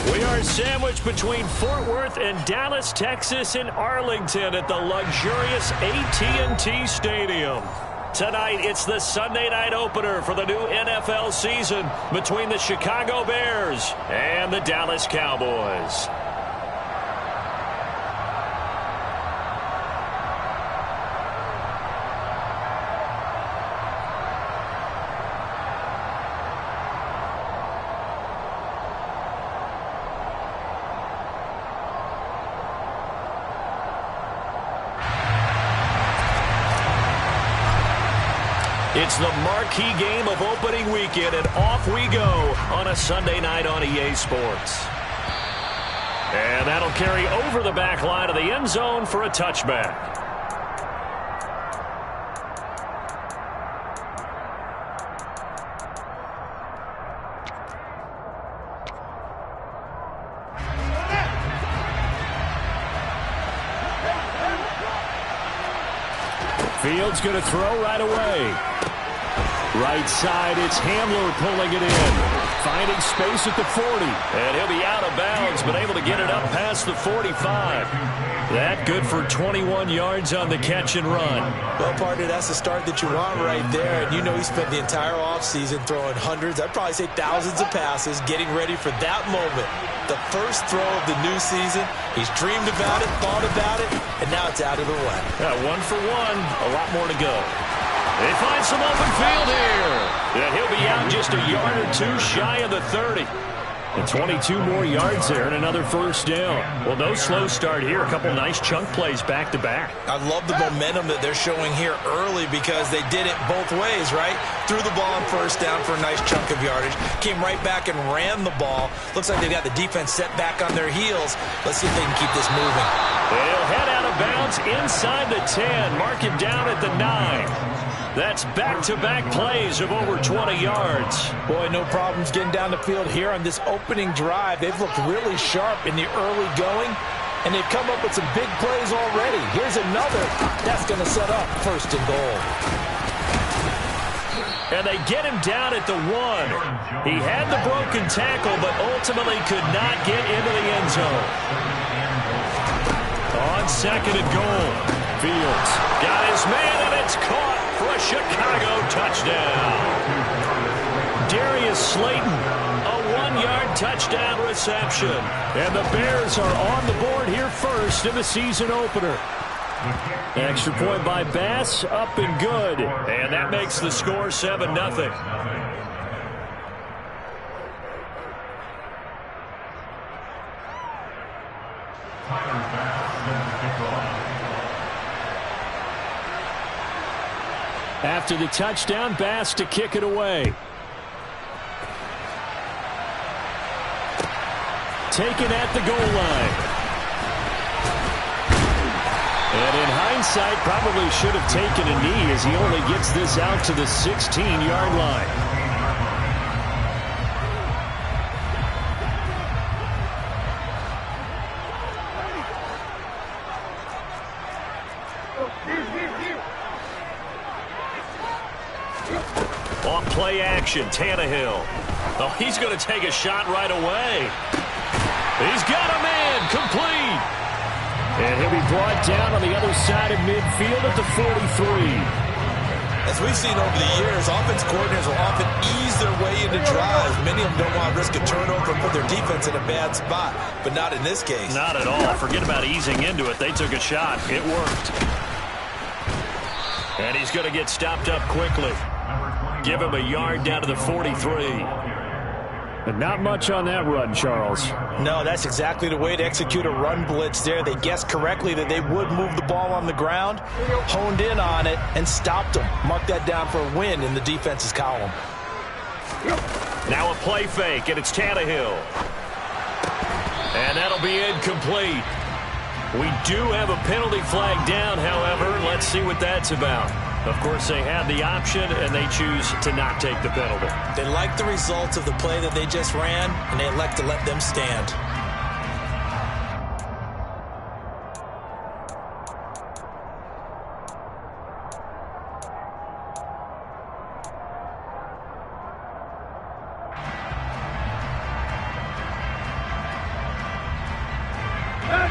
We are sandwiched between Fort Worth and Dallas, Texas in Arlington at the luxurious AT&T Stadium. Tonight, it's the Sunday night opener for the new NFL season between the Chicago Bears and the Dallas Cowboys. It's the marquee game of opening weekend, and off we go on a Sunday night on EA Sports. And that'll carry over the back line of the end zone for a touchback. Fields going to throw right away. Right side, it's Hamler pulling it in. Finding space at the 40. And he'll be out of bounds, but able to get it up past the 45. That good for 21 yards on the catch and run. Well, partner, that's the start that you want right there. And you know he spent the entire offseason throwing hundreds, I'd probably say thousands of passes, getting ready for that moment. The first throw of the new season. He's dreamed about it, thought about it, and now it's out of the way. Yeah, 1 for 1, a lot more to go. They find some open field here. And he'll be out just a yard or two shy of the 30. And 22 more yards there and another first down. Well, no slow start here. A couple nice chunk plays back-to-back. I love the momentum that they're showing here early because they did it both ways, right? Threw the ball on first down for a nice chunk of yardage. Came right back and ran the ball. Looks like they've got the defense set back on their heels. Let's see if they can keep this moving. They'll head out of bounds inside the 10. Mark it down at the 9. That's back-to-back plays of over 20 yards. Boy, no problems getting down the field here on this opening drive. They've looked really sharp in the early going, and they've come up with some big plays already. Here's another. That's going to set up first and goal. And they get him down at the 1. He had the broken tackle, but ultimately could not get into the end zone. On second and goal, Fields got his man, and it's caught for a Chicago touchdown. Darius Slayton, a 1-yard touchdown reception. And the Bears are on the board here first in the season opener. Extra point by Bass, up and good. And that makes the score 7-0. After the touchdown, Bass to kick it away. Taken at the goal line. And in hindsight, probably should have taken a knee as he only gets this out to the 16-yard line. On play action, Tannehill. Oh, he's going to take a shot right away. He's got a man, complete. And he'll be brought down on the other side of midfield at the 43. As we've seen over the years, offense coordinators will often ease their way into drives. Many of them don't want to risk a turnover and put their defense in a bad spot, but not in this case. Not at all. Forget about easing into it. They took a shot. It worked. And he's going to get stopped up quickly. Give him a yard down to the 43. And not much on that run, Charles. No, that's exactly the way to execute a run blitz there. They guessed correctly that they would move the ball on the ground, honed in on it, and stopped them. Mark that down for a win in the defense's column. Now a play fake, and it's Tannehill. And that'll be incomplete. We do have a penalty flag down, however. Let's see what that's about. Of course, they have the option, and they choose to not take the penalty. They like the results of the play that they just ran, and they elect to let them stand.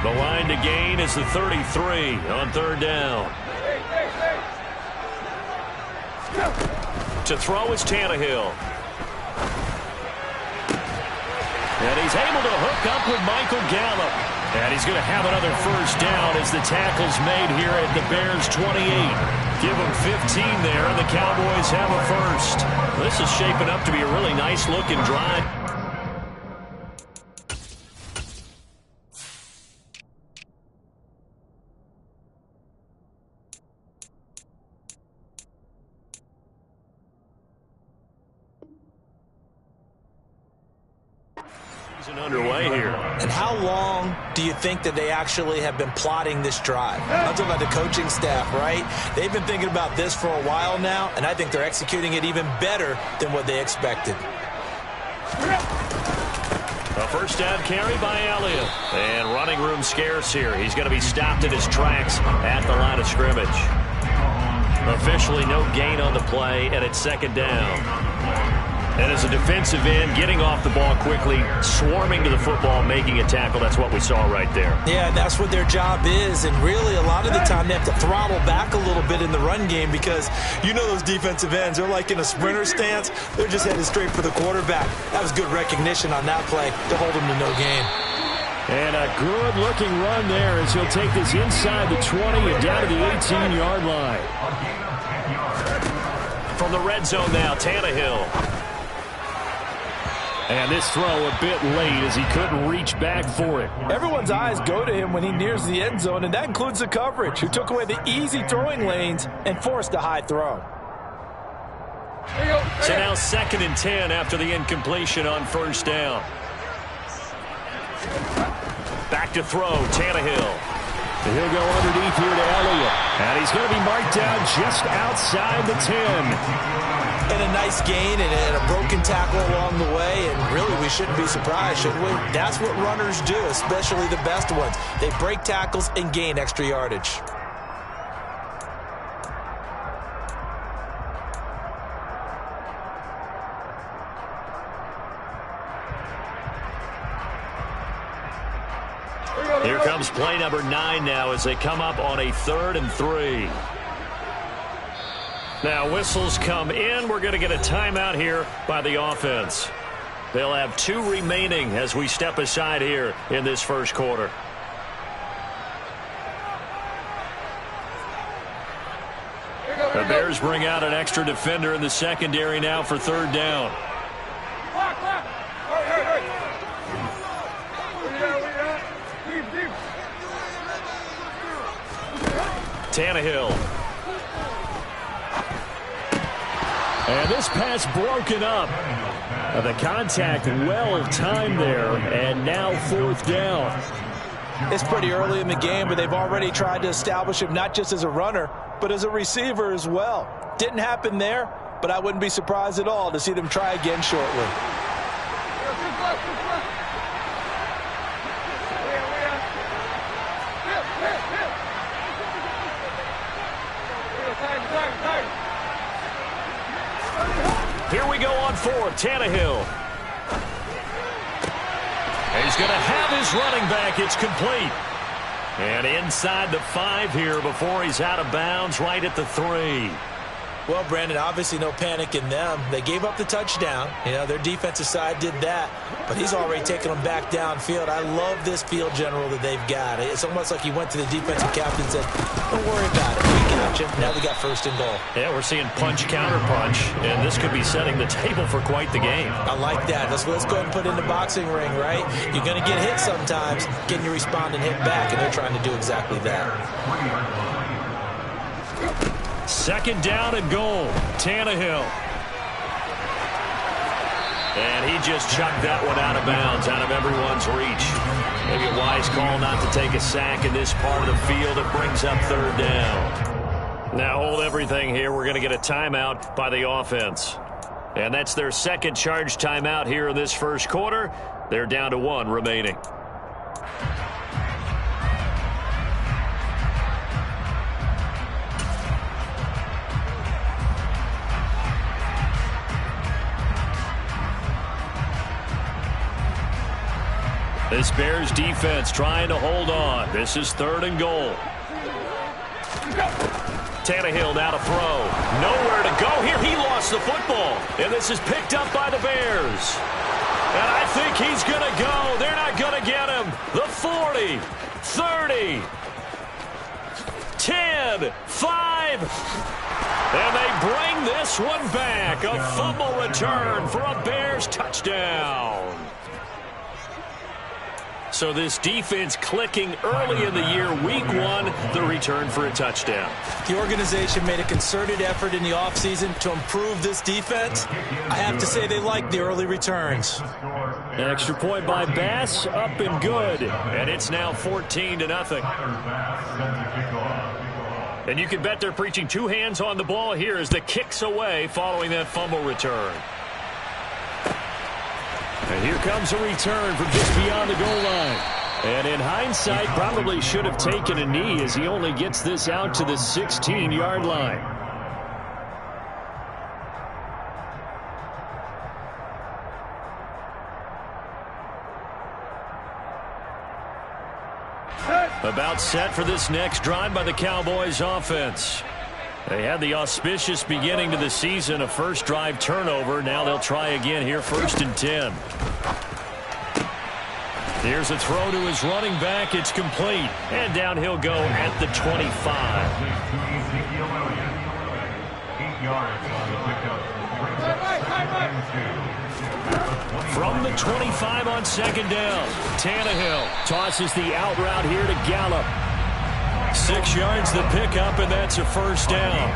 The line to gain is the 33 on third down. To throw is Tannehill. And he's able to hook up with Michael Gallup. And he's going to have another first down as the tackle's made here at the Bears' 28. Give them 15 there, and the Cowboys have a first. This is shaping up to be a really nice-looking drive. Underway here. And how long do you think that they actually have been plotting this drive? I'm talking about the coaching staff, right? They've been thinking about this for a while now, and I think they're executing it even better than what they expected. A first down carry by Elliott. And running room scarce here. He's going to be stopped in his tracks at the line of scrimmage. Officially no gain on the play, and it's second down. And as a defensive end, getting off the ball quickly, swarming to the football, making a tackle, that's what we saw right there. Yeah, that's what their job is. And really, a lot of the time, they have to throttle back a little bit in the run game because you know those defensive ends, they're like in a sprinter stance. They're just headed straight for the quarterback. That was good recognition on that play to hold them to no gain. And a good-looking run there as he'll take this inside the 20 and down to the 18-yard line. From the red zone now, Tannehill. And this throw a bit late as he couldn't reach back for it. Everyone's eyes go to him when he nears the end zone, and that includes the coverage, who took away the easy throwing lanes and forced a high throw. So now 2nd and 10 after the incompletion on first down. Back to throw, Tannehill. And he'll go underneath here to Elliott. And he's going to be marked down just outside the 10. And a nice gain and a broken tackle along the way. And really, we shouldn't be surprised, should we? That's what runners do, especially the best ones. They break tackles and gain extra yardage. Here comes play number 9 now as they come up on a 3rd and 3. Now whistles come in. We're going to get a timeout here by the offense. They'll have 2 remaining as we step aside here in this first quarter. The Bears bring out an extra defender in the secondary now for 3rd down. Tannehill. And this pass broken up. The contact well timed there, and now 4th down. It's pretty early in the game, but they've already tried to establish him not just as a runner, but as a receiver as well. Didn't happen there, but I wouldn't be surprised at all to see them try again shortly. Here we go on 4th, Tannehill. He's going to have his running back. It's complete. And inside the 5 here before he's out of bounds right at the 3. Well, Brandon, obviously no panic in them. They gave up the touchdown. You know, their defensive side did that. But he's already taken them back downfield. I love this field general that they've got. It's almost like he went to the defensive captain and said, don't worry about it. We got you. Now we got 1st and goal. Yeah, we're seeing punch, counter punch. And this could be setting the table for quite the game. I like that. Let's go ahead and put it in the boxing ring, right? You're going to get hit sometimes. Can you respond and hit back? And they're trying to do exactly that. 2nd down and goal. Tannehill. And he just chucked that one out of bounds, out of everyone's reach. Maybe a wise call not to take a sack in this part of the field. It brings up 3rd down. Now hold everything here. We're going to get a timeout by the offense. And that's their 2nd charge timeout here in this first quarter. They're down to 1 remaining. This Bears defense trying to hold on. This is 3rd and goal. Tannehill now to throw. Nowhere to go here. He lost the football. And this is picked up by the Bears. And I think he's going to go. They're not going to get him. The 40, 30, 10, 5. And they bring this one back. A fumble return for a Bears touchdown. So this defense clicking early in the year. Week 1, the return for a touchdown. The organization made a concerted effort in the offseason to improve this defense. I have to say they like the early returns. An extra point by Bass, up and good. And it's now 14-0. And you can bet they're preaching 2 hands on the ball here as the kick's away following that fumble return. And here comes a return from just beyond the goal line. And in hindsight, probably should have taken a knee as he only gets this out to the 16-yard line. About set for this next drive by the Cowboys offense. They had the auspicious beginning to the season, a first drive turnover. Now they'll try again here, 1st and 10. Here's a throw to his running back. It's complete. And down he'll go at the 25. From the 25 on 2nd down, Tannehill tosses the out route here to Gallup. 6 yards the pickup, and that's a 1st down.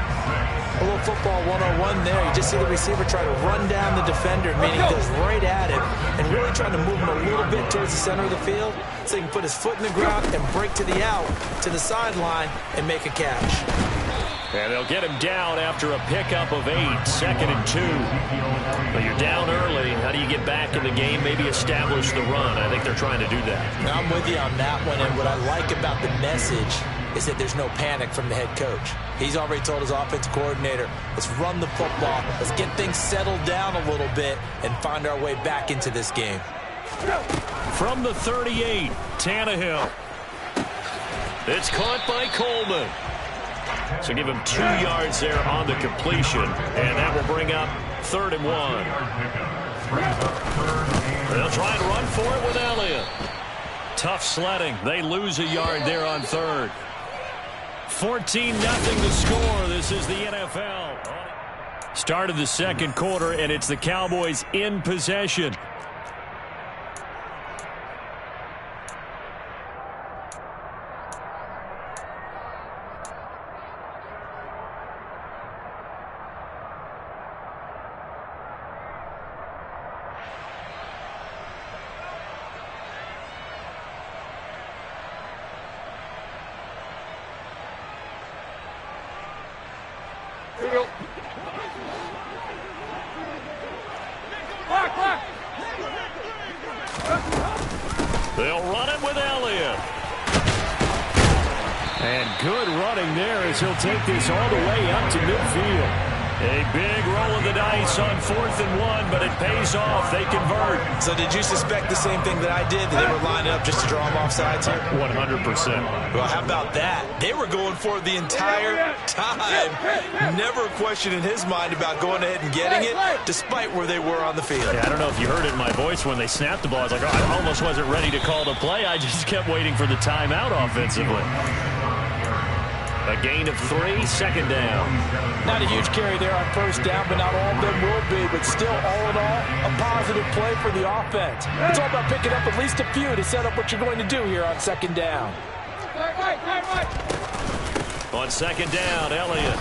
A little football 101 there. You just see the receiver try to run down the defender, meaning he goes right at him and really trying to move him a little bit towards the center of the field so he can put his foot in the ground and break to the out, to the sideline, and make a catch. And they'll get him down after a pickup of 8, 2nd and 2. But you're down early. How do you get back in the game, maybe establish the run? I think they're trying to do that. Now, I'm with you on that one, and what I like about the message is that there's no panic from the head coach. He's already told his offensive coordinator, let's run the football, let's get things settled down a little bit and find our way back into this game. From the 38, Tannehill. It's caught by Coleman. So give him 2 yards there on the completion, and that will bring up 3rd and 1. They'll try and run for it with Elliott. Tough sledding. They lose a yard there on 3rd. 14-0 the score. This is the NFL. Start of the 2nd quarter, and it's the Cowboys in possession. They'll run it with Elliott. And good running there as he'll take this all the way up to midfield. A big roll of the dice on 4th and 1, but it pays off. They convert. So did you suspect the same thing that I did, that they were lining up just to draw them off sides here? 100%. Well, how about that? They were going for it the entire time. Never a question in his mind about going ahead and getting it, despite where they were on the field. Yeah, I don't know if you heard it in my voice when they snapped the ball. I was like, oh, I almost wasn't ready to call the play. I just kept waiting for the timeout offensively. A gain of 3, 2nd down. Not a huge carry there on 1st down, but not all of them will be. But still, all in all, a positive play for the offense. It's all about picking up at least a few to set up what you're going to do here on 2nd down. On 2nd down, Elliott.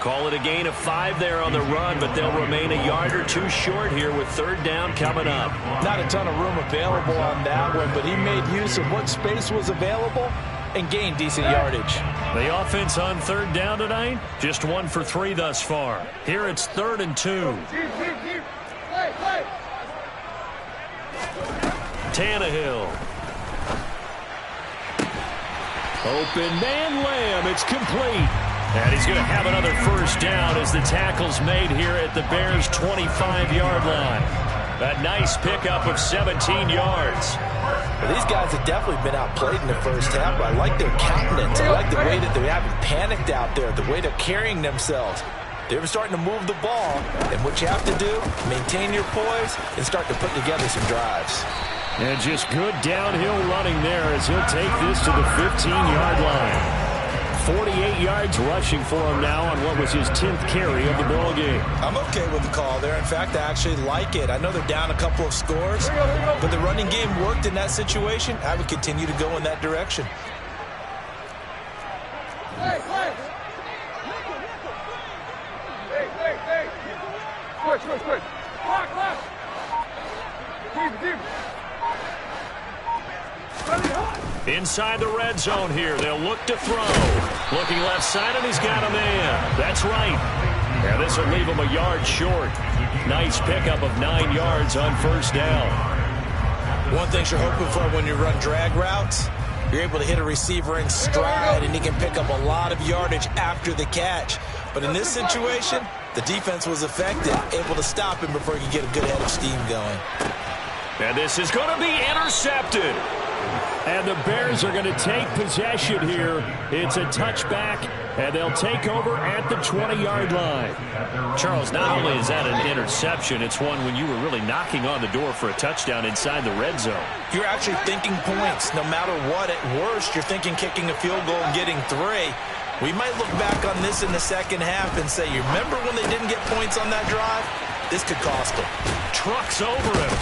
Call it a gain of 5 there on the run, but they'll remain a yard or 2 short here with 3rd down coming up. Not a ton of room available on that one, but he made use of what space was available and gained decent yardage. The offense on 3rd down tonight, just 1 for 3 thus far. Here it's 3rd and 2. Tannehill. Open man Lamb. It's complete. And he's going to have another 1st down as the tackle's made here at the Bears' 25-yard line. A nice pickup of 17 yards. Well, these guys have definitely been outplayed in the first half, but I like their countenance. I like the way that they haven't panicked out there, the way they're carrying themselves. They're starting to move the ball, and what you have to do, maintain your poise and start to put together some drives. And just good downhill running there as he'll take this to the 15-yard line. 48 yards rushing for him now on what was his 10th carry of the ball game. I'm okay with the call there. In fact, I actually like it. I know they're down a couple of scores, but the running game worked in that situation. I would continue to go in that direction. Hey. Switch. Clock. Deep. Inside the red zone here. They'll look to throw. Looking left side, and he's got a man. That's right. And this will leave him a yard short. Nice pickup of 9 yards on first down. One thing you're hoping for when you run drag routes, you're able to hit a receiver in stride, and he can pick up a lot of yardage after the catch. But in this situation, the defense was effective, able to stop him before he could get a good head of steam going. And this is going to be intercepted. And the Bears are going to take possession here. It's a touchback, and they'll take over at the 20-yard line. Charles, not only is that an interception, it's one when you were really knocking on the door for a touchdown inside the red zone. You're actually thinking points. No matter what, at worst, you're thinking kicking a field goal and getting 3. We might look back on this in the second half and say, you remember when they didn't get points on that drive? This could cost them. Trucks over him.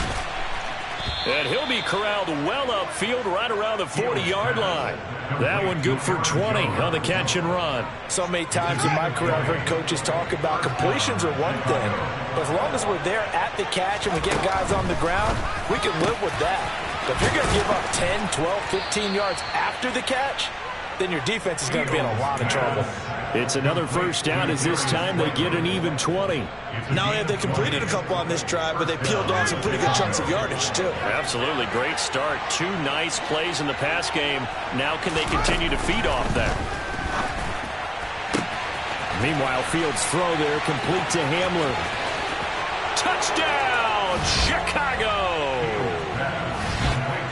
And he'll be corralled well upfield right around the 40-yard line. That one good for 20 on the catch and run. So many times in my career I've heard coaches talk about completions are one thing. But as long as we're there at the catch and we get guys on the ground, we can live with that. But if you're going to give up 10, 12, 15 yards after the catch, then your defense is going to be in a lot of trouble. It's another first down as this time they get an even 20. Not only have they completed a couple on this drive, but they peeled off some pretty good chunks of yardage, too. Absolutely great start. 2 nice plays in the pass game. Now can they continue to feed off that? Meanwhile, Fields' throw there complete to Hamler. Touchdown, Chicago!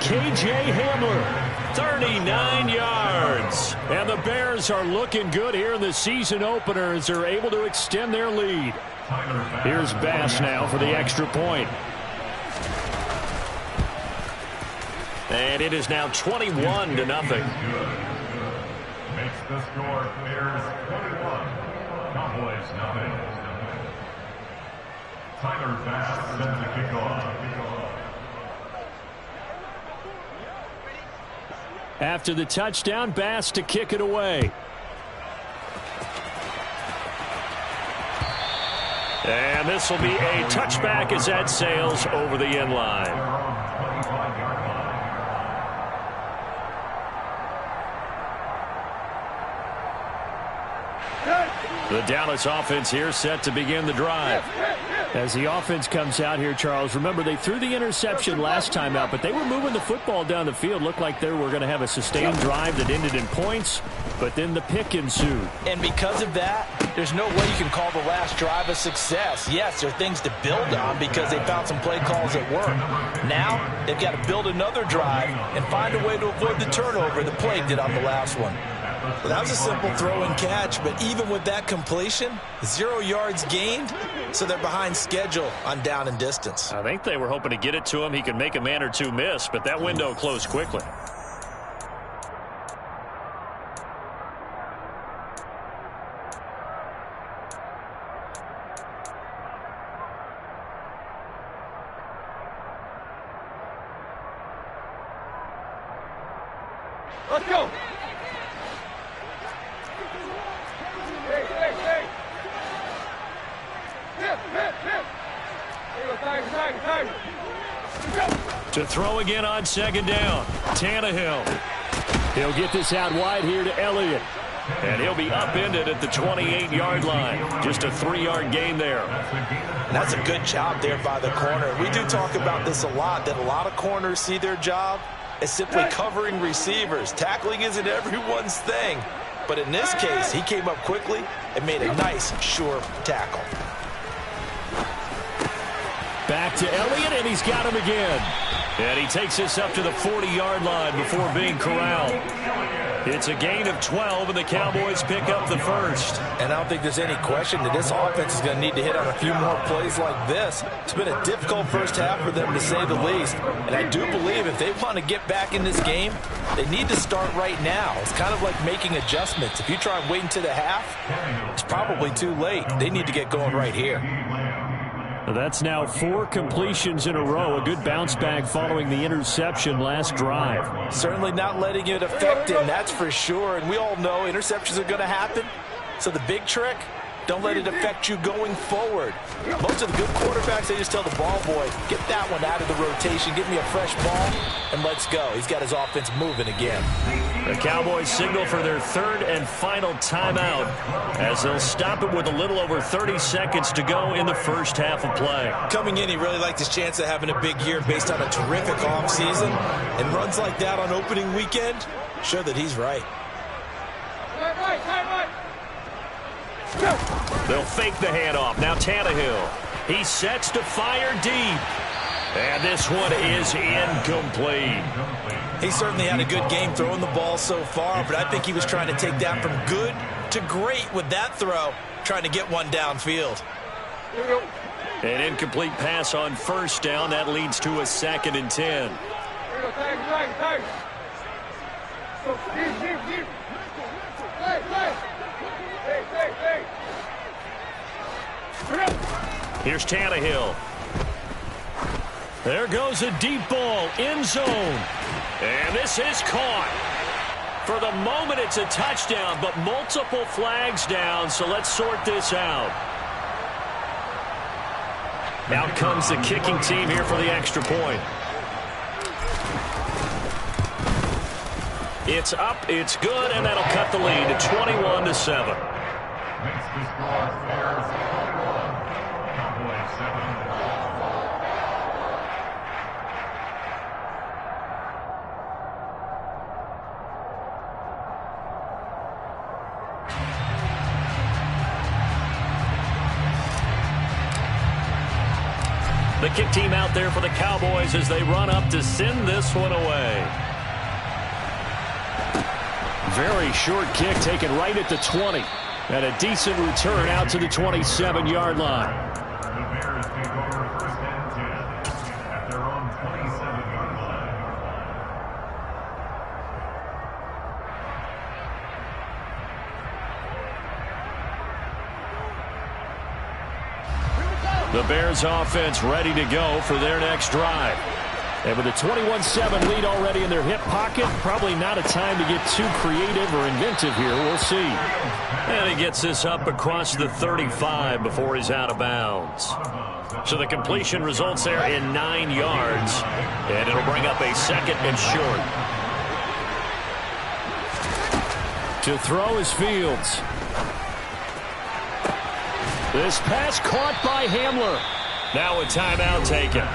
K.J. Hamler. 39 yards. And the Bears are looking good here in the season opener as they're able to extend their lead. Here's Bass now for the extra point. And it is now 21-0. Makes the score Bears 21, Cowboys 9. Tyler Bass sends the kickoff. After the touchdown, Bass to kick it away. And this will be a touchback as that sails over the end line. The Dallas offense here set to begin the drive. As the offense comes out here, Charles, remember they threw the interception last time out, but they were moving the football down the field. Looked like they were going to have a sustained drive that ended in points, but then the pick ensued. And because of that, there's no way you can call the last drive a success. Yes, there are things to build on because they found some play calls that work. Now, they've got to build another drive and find a way to avoid the turnover the Plague did on the last one. Well, that was a simple throw and catch, but even with that completion, 0 yards gained, so they're behind schedule on down and distance. I think they were hoping to get it to him. He could make a man or two miss, but that window closed quickly. Let's go. To throw again on second down. Tannehill. He'll get this out wide here to Elliott. And he'll be upended at the 28-yard line. Just a 3-yard gain there. And that's a good job there by the corner. We do talk about this a lot, that a lot of corners see their job as simply covering receivers. Tackling isn't everyone's thing. But in this case, he came up quickly and made a nice, sure tackle. Back to Elliott, and he's got him again. And he takes this up to the 40-yard line before being corralled. It's a gain of 12, and the Cowboys pick up the first. And I don't think there's any question that this offense is going to need to hit on a few more plays like this. It's been a difficult first half for them, to say the least. And I do believe if they want to get back in this game, they need to start right now. It's kind of like making adjustments. If you try and wait until the half, it's probably too late. They need to get going right here. That's now 4 completions in a row. A good bounce back following the interception last drive. Certainly not letting it affect him, that's for sure. And we all know interceptions are going to happen. So the big trick, don't let it affect you going forward. Most of the good quarterbacks, they just tell the ball boy, get that one out of the rotation, give me a fresh ball, and let's go. He's got his offense moving again. The Cowboys signal for their 3rd and final timeout as they'll stop it with a little over 30 seconds to go in the first half of play. Coming in, he really liked his chance of having a big year based on a terrific offseason. And runs like that on opening weekend show that he's right. They'll fake the handoff. Now Tannehill. He sets to fire deep. And this one is incomplete. He certainly had a good game throwing the ball so far, but I think he was trying to take that from good to great with that throw, trying to get one downfield. An incomplete pass on first down. That leads to a 2nd and 10. Here's Tannehill. There goes a deep ball, end zone. And this is caught. For the moment, it's a touchdown, but multiple flags down, so let's sort this out. Out comes the kicking team here for the extra point. It's up, it's good, and that'll cut the lead to 21-7. The kick team out there for the Cowboys as they run up to send this one away. Very short kick taken right at the 20. And a decent return out to the 27-yard line. The Bears take over 1st and 10 at their own 27-yard line. The Bears offense ready to go for their next drive. And with a 21-7 lead already in their hip pocket, probably not a time to get too creative or inventive here. We'll see. And he gets this up across the 35 before he's out of bounds. So the completion results there in 9 yards. And it'll bring up a 2nd and short. To throw is Fields. This pass caught by Hamler. Now a timeout taken.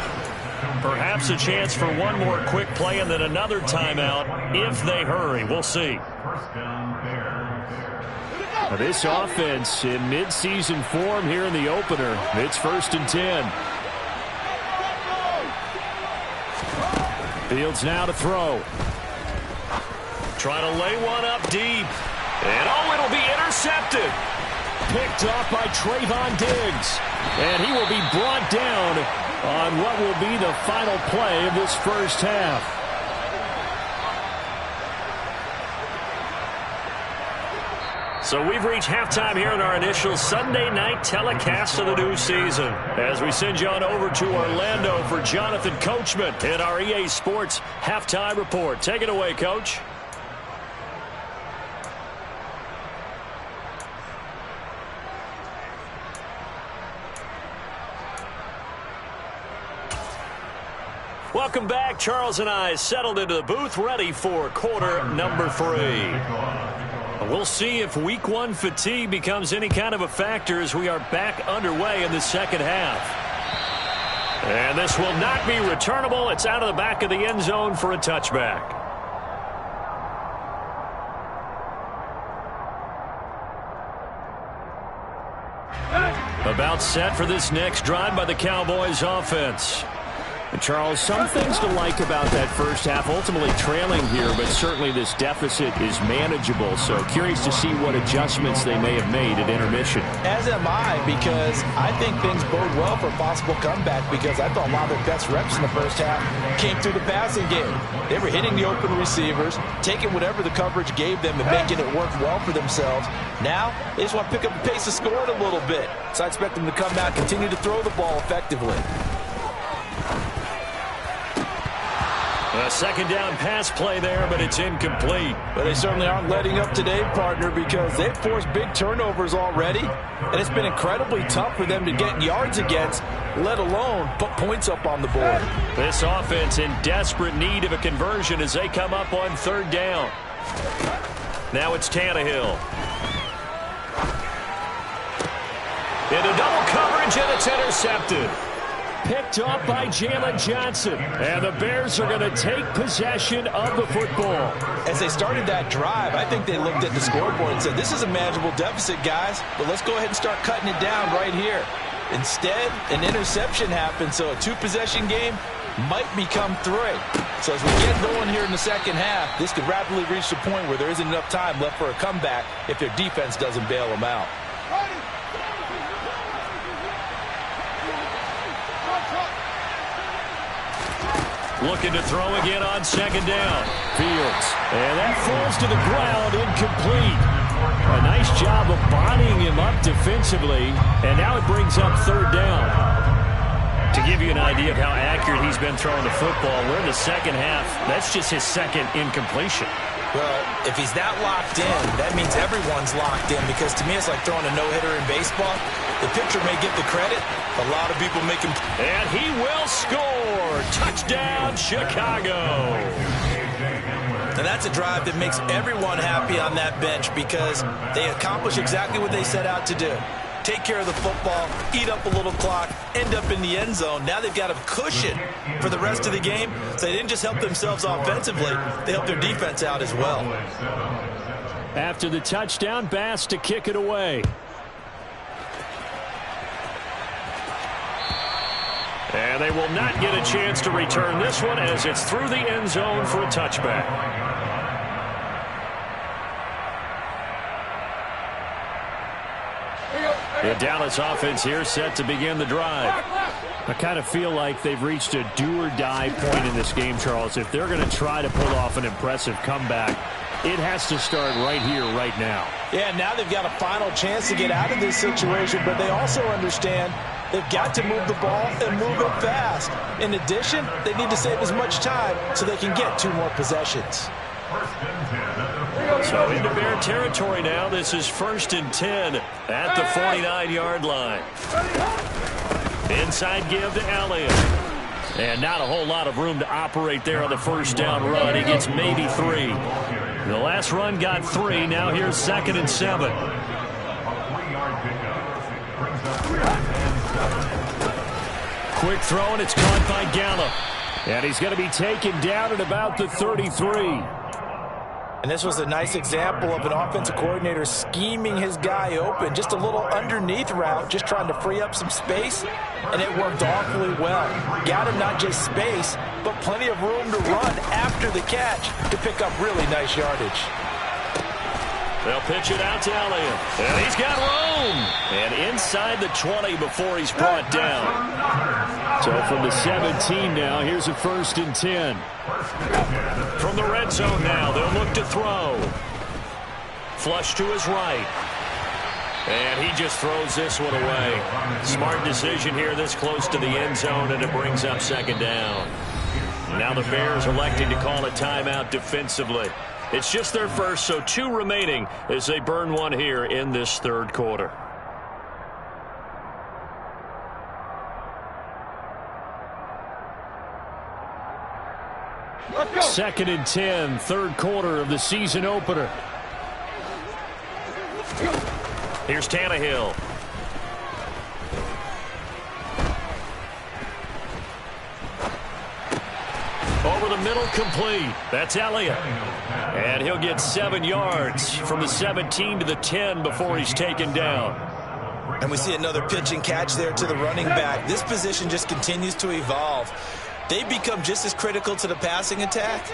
Perhaps a chance for one more quick play and then another timeout if they hurry. We'll see. This offense in midseason form here in the opener. It's 1st and 10. Fields now to throw. Trying to lay one up deep. And oh, it'll be intercepted. Picked off by Trayvon Diggs. And he will be brought down on what will be the final play of this first half. So we've reached halftime here in our initial Sunday night telecast of the new season. As we send you on over to Orlando for Jonathan Coachman in our EA Sports Halftime Report. Take it away, Coach. Welcome back. Charles and I settled into the booth, ready for quarter number 3. We'll see if week 1 fatigue becomes any kind of a factor as we are back underway in the second half. And this will not be returnable. It's out of the back of the end zone for a touchback. About set for this next drive by the Cowboys offense. And Charles, some things to like about that first half. Ultimately trailing here, but certainly this deficit is manageable. So curious to see what adjustments they may have made at intermission. As am I, because I think things bode well for a possible comeback, because I thought a lot of their best reps in the first half came through the passing game. They were hitting the open receivers, taking whatever the coverage gave them and making it work well for themselves. Now, they just want to pick up the pace of scoring a little bit. So I expect them to come out, continue to throw the ball effectively. A second down pass play there, but it's incomplete. But they certainly aren't letting up today, partner, because they've forced big turnovers already. And it's been incredibly tough for them to get yards against, let alone put points up on the board. This offense in desperate need of a conversion as they come up on third down. Now it's Tannehill. Into double coverage, and it's intercepted. Picked up by Jalen Johnson. And the Bears are going to take possession of the football. As they started that drive, I think they looked at the scoreboard and said, this is a manageable deficit, guys, but let's go ahead and start cutting it down right here. Instead, an interception happened, so a two-possession game might become three. So as we get going here in the second half, this could rapidly reach the point where there isn't enough time left for a comeback if their defense doesn't bail them out. Looking to throw again on second down. Fields. And that falls to the ground, incomplete. A nice job of bodying him up defensively. And now it brings up third down. To give you an idea of how accurate he's been throwing the football, we're in the second half. That's just his second incompletion. Well, if he's that locked in, that means everyone's locked in, because to me it's like throwing a no-hitter in baseball. The pitcher may get the credit. A lot of people make him. And he will score. Touchdown, Chicago. And that's a drive that makes everyone happy on that bench, because they accomplish exactly what they set out to do. Take care of the football, eat up a little clock, end up in the end zone. Now they've got a cushion for the rest of the game. So they didn't just help themselves offensively, they helped their defense out as well. After the touchdown, Bass to kick it away. And they will not get a chance to return this one as it's through the end zone for a touchback. The Dallas offense here set to begin the drive. I kind of feel like they've reached a do-or-die point in this game, Charles. If they're going to try to pull off an impressive comeback, it has to start right here, right now. Yeah, now they've got a final chance to get out of this situation, but they also understand they've got to move the ball and move it fast. In addition, they need to save as much time so they can get 2 more possessions. So into Bear territory now. This is 1st and 10 at the 49-yard line. Inside give to Elliott. And not a whole lot of room to operate there on the first down run. He gets maybe 3. The last run got 3. Now here's 2nd and 7. Quick throw, and it's caught by Gallup. And he's going to be taken down at about the 33. And this was a nice example of an offensive coordinator scheming his guy open. Just a little underneath route, just trying to free up some space, and it worked awfully well. Got him not just space, but plenty of room to run after the catch to pick up really nice yardage. They'll pitch it out to Elliott. And he's got room. And inside the 20 before he's brought down. So from the 17 now, here's a 1st and 10. From the red zone now, they'll look to throw. Flush to his right. And he just throws this one away. Smart decision here this close to the end zone, and it brings up 2nd down. Now the Bears electing to call a timeout defensively. It's just their first, so 2 remaining as they burn one here in this 3rd quarter. Second and 10, 3rd quarter of the season opener. Here's Tannehill. Over the middle, complete. That's Elliott. And he'll get 7 yards from the 17 to the 10 before he's taken down. And we see another pitch and catch there to the running back. This position just continues to evolve. They become just as critical to the passing attack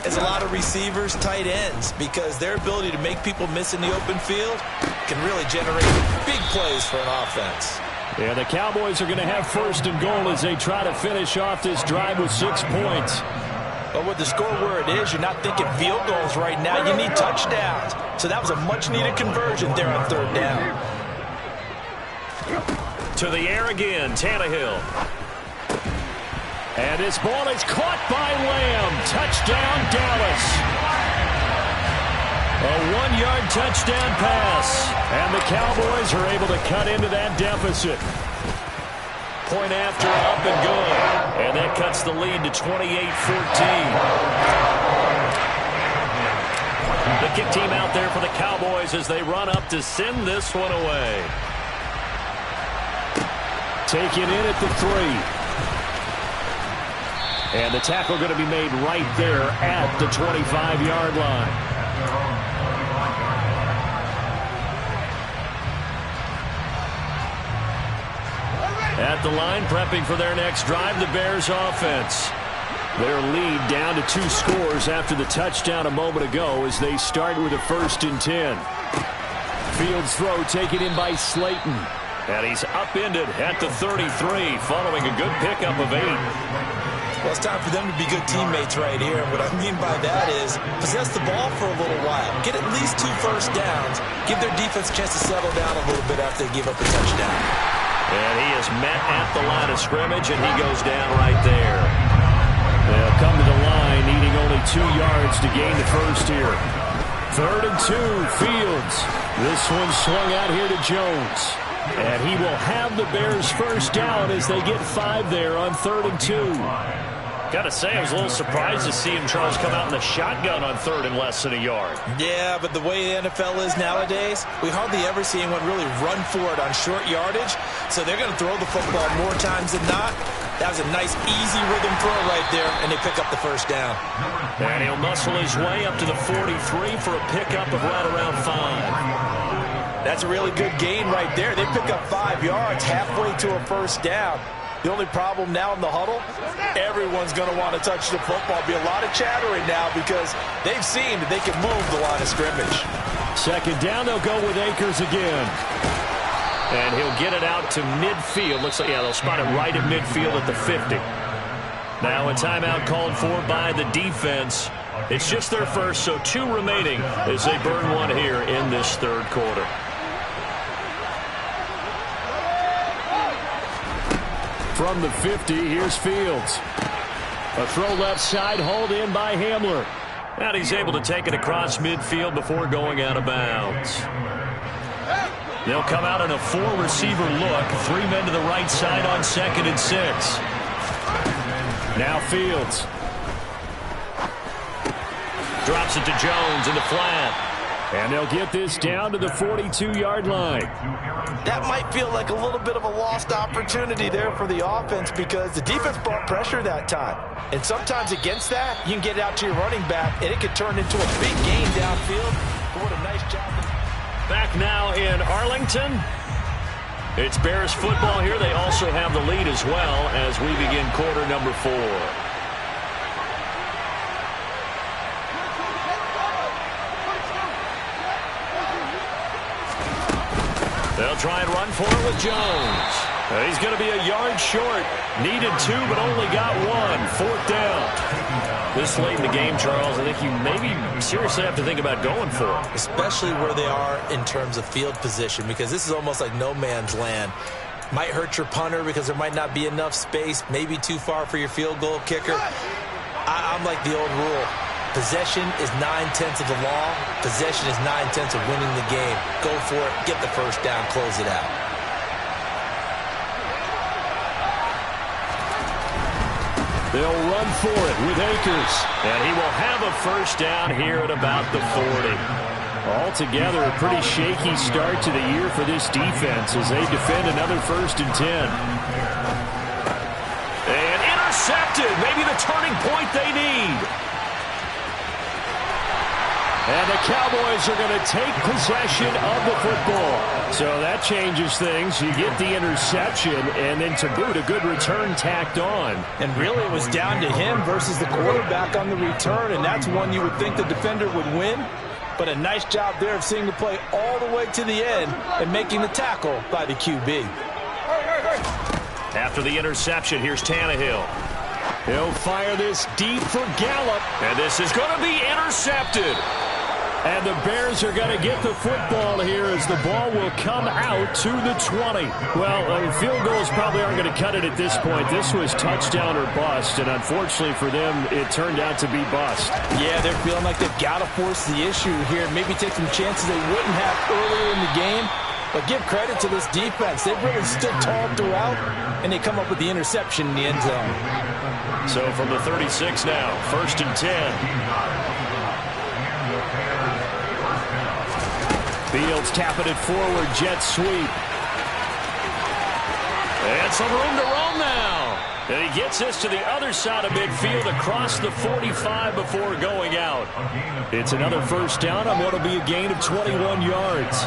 as a lot of receivers, tight ends, because their ability to make people miss in the open field can really generate big plays for an offense. Yeah, the Cowboys are going to have first and goal as they try to finish off this drive with 6 points. But with the score where it is, you're not thinking field goals right now. You need touchdowns. So that was a much-needed conversion there on 3rd down. To the air again, Tannehill. And this ball is caught by Lamb. Touchdown, Dallas. A 1-yard touchdown pass. And the Cowboys are able to cut into that deficit. Point after, up and good. And that cuts the lead to 28-14. The kick team out there for the Cowboys as they run up to send this one away. Taken in at the 3. And the tackle going to be made right there at the 25-yard line. At the line, prepping for their next drive, the Bears offense. Their lead down to 2 scores after the touchdown a moment ago as they start with a 1st and 10. Fields throw taken in by Slayton. And he's upended at the 33 following a good pickup of 8. Well, it's time for them to be good teammates right here. And what I mean by that is possess the ball for a little while. Get at least 2 first downs. Give their defense a chance to settle down a little bit after they give up a touchdown. And he is met at the line of scrimmage, and he goes down right there. They'll come to the line, needing only 2 yards to gain the first here. 3rd and 2, Fields. This one swung out here to Jones. And he will have the Bears first down as they get 5 there on 3rd and 2. Got to say, I was a little surprised to see him, Charles, come out in the shotgun on 3rd and less than a yard. Yeah, but the way the NFL is nowadays, we hardly ever see anyone really run for it on short yardage. So they're going to throw the football more times than not. That was a nice, easy rhythm throw right there, and they pick up the first down. And he'll muscle his way up to the 43 for a pickup of right around 5. That's a really good gain right there. They pick up 5 yards halfway to a first down. The only problem now in the huddle, everyone's going to want to touch the football. Be a lot of chattering now because they've seen that they can move the line of scrimmage. 2nd down, they'll go with Akers again. And he'll get it out to midfield. Looks like, yeah, they'll spot it right at midfield at the 50. Now a timeout called for by the defense. It's just their first, so 2 remaining as they burn one here in this 3rd quarter. From the 50, here's Fields. A throw left side, hauled in by Hamler. And he's able to take it across midfield before going out of bounds. They'll come out in a 4-receiver look. 3 men to the right side on 2nd and 6. Now Fields. Drops it to Jones in the flat. And they'll get this down to the 42-yard line. That might feel like a little bit of a lost opportunity there for the offense because the defense brought pressure that time. And sometimes against that, you can get it out to your running back, and it could turn into a big game downfield. But what a nice job. Back now in Arlington. It's Bears football here. They also have the lead as well as we begin quarter number 4. They'll try and run for it with Jones. He's going to be a yard short. Needed 2, but only got 1. 4th down. This late in the game, Charles, I think you maybe seriously have to think about going for it. Especially where they are in terms of field position, because this is almost like no man's land. Might hurt your punter because there might not be enough space, maybe too far for your field goal kicker. I'm like the old rule. Possession is 9/10 of the law. Possession is 9/10 of winning the game. Go for it. Get the first down. Close it out. They'll run for it with Akers. And he will have a first down here at about the 40. Altogether, a pretty shaky start to the year for this defense as they defend another 1st and 10. And intercepted. Maybe the turning point they need. And the Cowboys are going to take possession of the football. So that changes things. You get the interception, and then to boot, a good return tacked on. And really it was down to him versus the quarterback on the return, and that's one you would think the defender would win. But a nice job there of seeing the play all the way to the end and making the tackle by the QB. After the interception, here's Tannehill. He'll fire this deep for Gallup. And this is going to be intercepted. And the Bears are going to get the football here as the ball will come out to the 20. Well, field goals probably aren't going to cut it at this point. This was touchdown or bust, and unfortunately for them, it turned out to be bust. Yeah, they're feeling like they've got to force the issue here. Maybe take some chances they wouldn't have earlier in the game. But give credit to this defense. They've really stood tall throughout, and they come up with the interception in the end zone. So from the 36 now, 1st and 10. Fields tapping it forward, jet sweep. And some room to roam now. And he gets this to the other side of midfield across the 45 before going out. It's another first down on what will be a gain of 21 yards.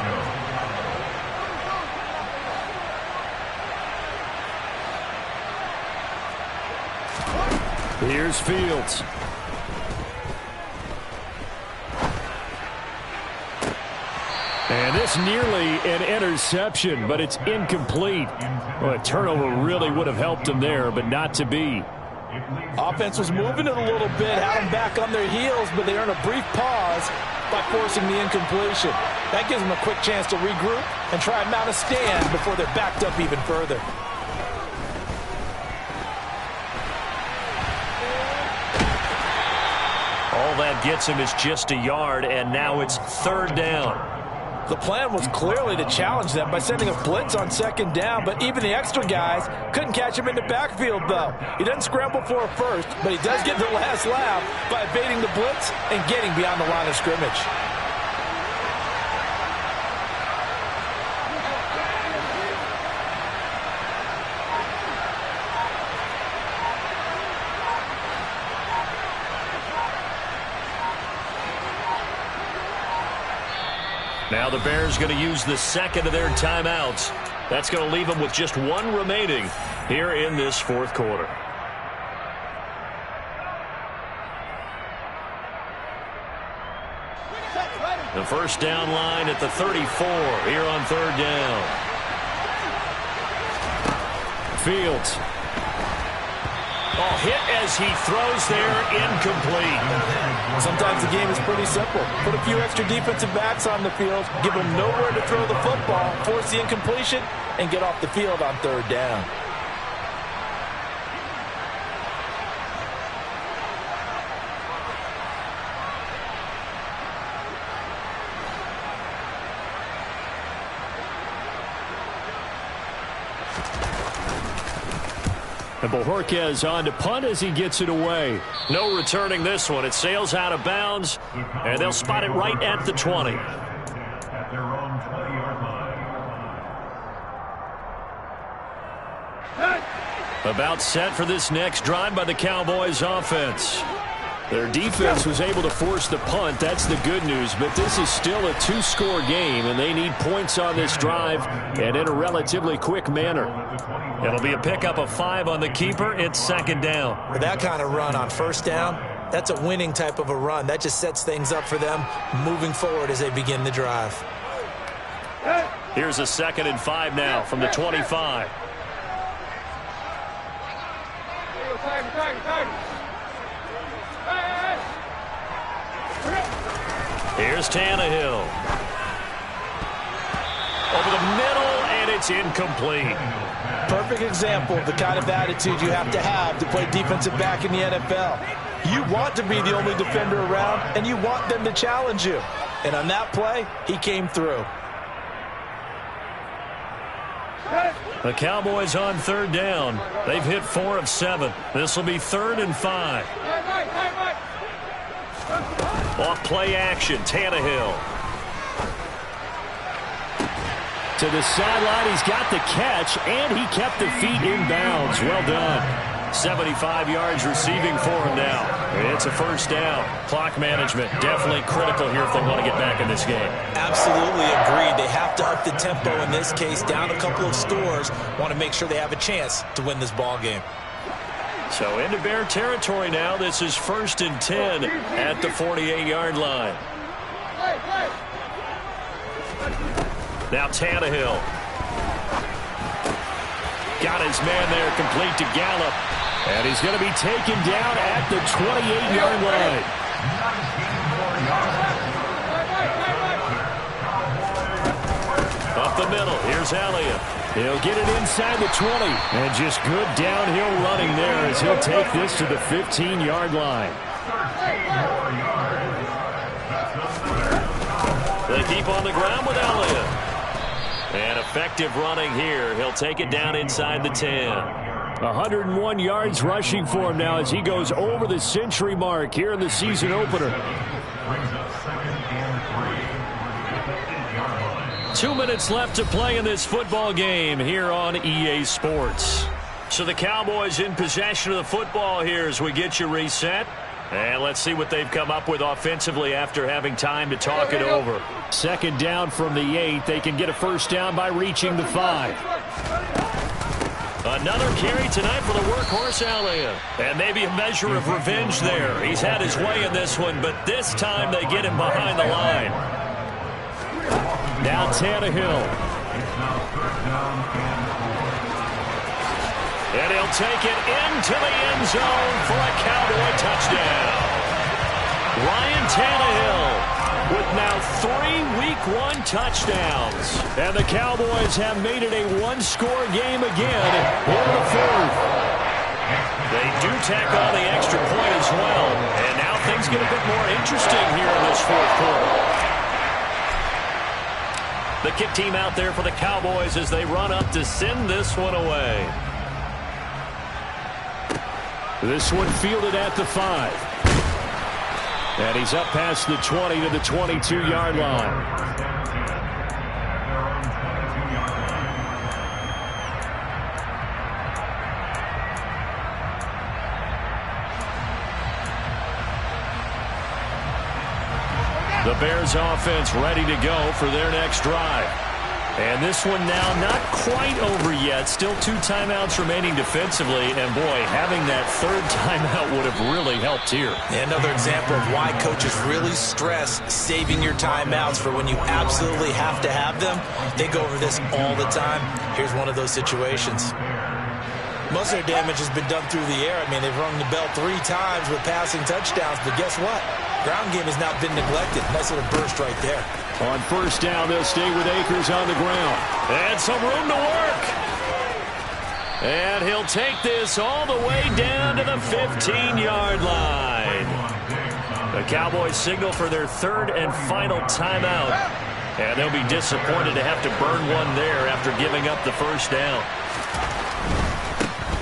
Here's Fields. And this nearly an interception, but it's incomplete. Well, a turnover really would have helped them there, but not to be. Offense was moving it a little bit, had them back on their heels, but they earned a brief pause by forcing the incompletion. That gives them a quick chance to regroup and try and mount a stand before they're backed up even further. All that gets him is just a yard, and now it's 3rd down. The plan was clearly to challenge them by sending a blitz on 2nd down, but even the extra guys couldn't catch him in the backfield, though. He doesn't scramble for a first, but he does get the last laugh by evading the blitz and getting beyond the line of scrimmage. Now the Bears going to use the second of their timeouts. That's going to leave them with just one remaining here in this 4th quarter. The first down line at the 34 here on 3rd down. Fields. Oh, hit as he throws there, incomplete. Sometimes the game is pretty simple. Put a few extra defensive backs on the field, give them nowhere to throw the football, force the incompletion, and get off the field on 3rd down. And Bojorquez on to punt as he gets it away. No returning this one. It sails out of bounds, and they'll spot it right at the 20. At their own 20-yard line. About set for this next drive by the Cowboys offense. Their defense was able to force the punt. That's the good news. But this is still a 2-score game, and they need points on this drive and in a relatively quick manner. It'll be a pickup of 5 on the keeper. It's 2nd down. For that kind of run on 1st down, that's a winning type of a run. That just sets things up for them moving forward as they begin the drive. Here's a 2nd and 5 now from the 25. Here's Tannehill. Over the middle, and it's incomplete. Perfect example of the kind of attitude you have to play defensive back in the NFL. You want to be the only defender around, and you want them to challenge you. And on that play, he came through. The Cowboys on 3rd down. They've hit 4 of 7. This will be 3rd and 5. Off play action, Tannehill. To the sideline, he's got the catch, and he kept the feet in bounds. Well done. 75 yards receiving for him now. It's a first down. Clock management definitely critical here if they want to get back in this game. Absolutely agreed. They have to up the tempo in this case, down a couple of scores. Want to make sure they have a chance to win this ball game. So into Bear territory now. This is 1st and 10 at the 48-yard line. Now Tannehill. Got his man there, complete to Gallup. And he's going to be taken down at the 28-yard line. Up the middle, here's Elliott. He'll get it inside the 20. And just good downhill running there as he'll take this to the 15-yard line. They keep on the ground with Elliott. And effective running here. He'll take it down inside the 10. 101 yards rushing for him now as he goes over the century mark here in the season opener. 2 minutes left to play in this football game here on EA Sports. So the Cowboys in possession of the football here as we get you reset. And let's see what they've come up with offensively after having time to talk it over. 2nd down from the 8. They can get a first down by reaching the 5. Another carry tonight for the workhorse Elliott. And maybe a measure of revenge there. He's had his way in this one, but this time they get him behind the line. Now Tannehill. And he'll take it into the end zone for a Cowboy touchdown. Ryan Tannehill with now 3 Week 1 touchdowns. And the Cowboys have made it a one-score game again in the 4th. They do tack on the extra point as well. And now things get a bit more interesting here in this 4th quarter. The kick team out there for the Cowboys as they run up to send this one away. This one fielded at the 5. And he's up past the 20 to the 22-yard line. The Bears offense ready to go for their next drive. And this one now not quite over yet. Still 2 timeouts remaining defensively. And, boy, having that 3rd timeout would have really helped here. Another example of why coaches really stress saving your timeouts for when you absolutely have to have them. They go over this all the time. Here's one of those situations. Most of their damage has been done through the air. I mean, they've rung the bell 3 times with passing touchdowns. But guess what? Ground game has not been neglected. Nice little burst right there. On first down, they'll stay with Akers on the ground. And some room to work. And he'll take this all the way down to the 15-yard line. The Cowboys signal for their 3rd and final timeout. And they'll be disappointed to have to burn one there after giving up the first down.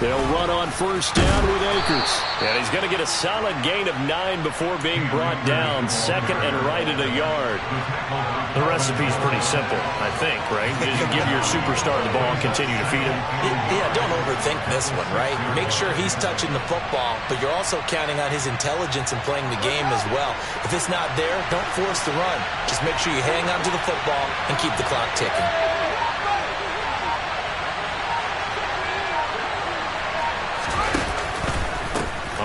They'll run on first down with Akers. And he's going to get a solid gain of 9 before being brought down. 2nd and right at a yard. The recipe's pretty simple, I think, right? Just give your superstar the ball and continue to feed him. Yeah, don't overthink this one, right? Make sure he's touching the football, but you're also counting on his intelligence in playing the game as well. If it's not there, don't force the run. Just make sure you hang on to the football and keep the clock ticking.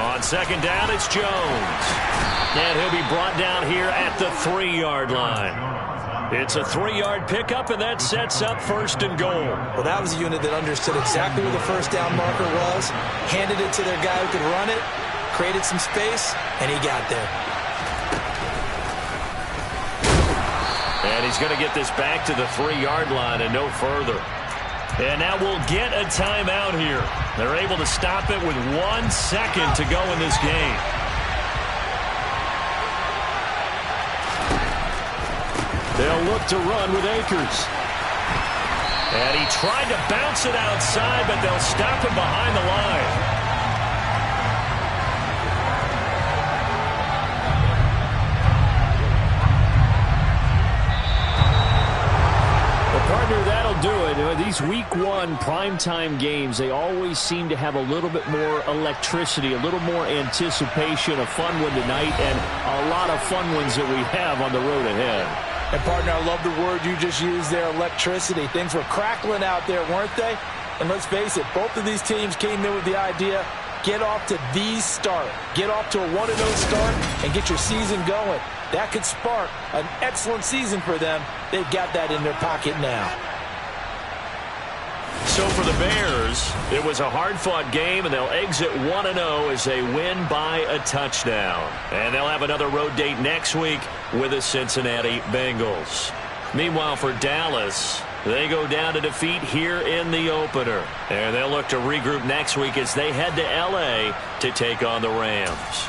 On 2nd down, it's Jones. And he'll be brought down here at the 3-yard line. It's a 3-yard pickup, and that sets up 1st and goal. Well, that was a unit that understood exactly where the first down marker was, handed it to their guy who could run it, created some space, and he got there. And he's going to get this back to the 3-yard line and no further. And now we'll get a timeout here. They're able to stop it with 1 second to go in this game. They'll look to run with Akers. And he tried to bounce it outside, but they'll stop him behind the line. Well, partner, that'll That'll do it. These week one primetime games, they always seem to have a little bit more electricity, a little more anticipation. A fun one tonight, and a lot of fun ones that we have on the road ahead. And, partner, I love the word you just used there, electricity. Things were crackling out there, weren't they? And let's face it, both of these teams came in with the idea, get off to the start. Get off to a 1-0 start and get your season going. That could spark an excellent season for them. They've got that in their pocket now. So for the Bears, it was a hard-fought game, and they'll exit 1-0 as they win by a touchdown. And they'll have another road date next week with the Cincinnati Bengals. Meanwhile, for Dallas, they go down to defeat here in the opener. And they'll look to regroup next week as they head to L.A. to take on the Rams.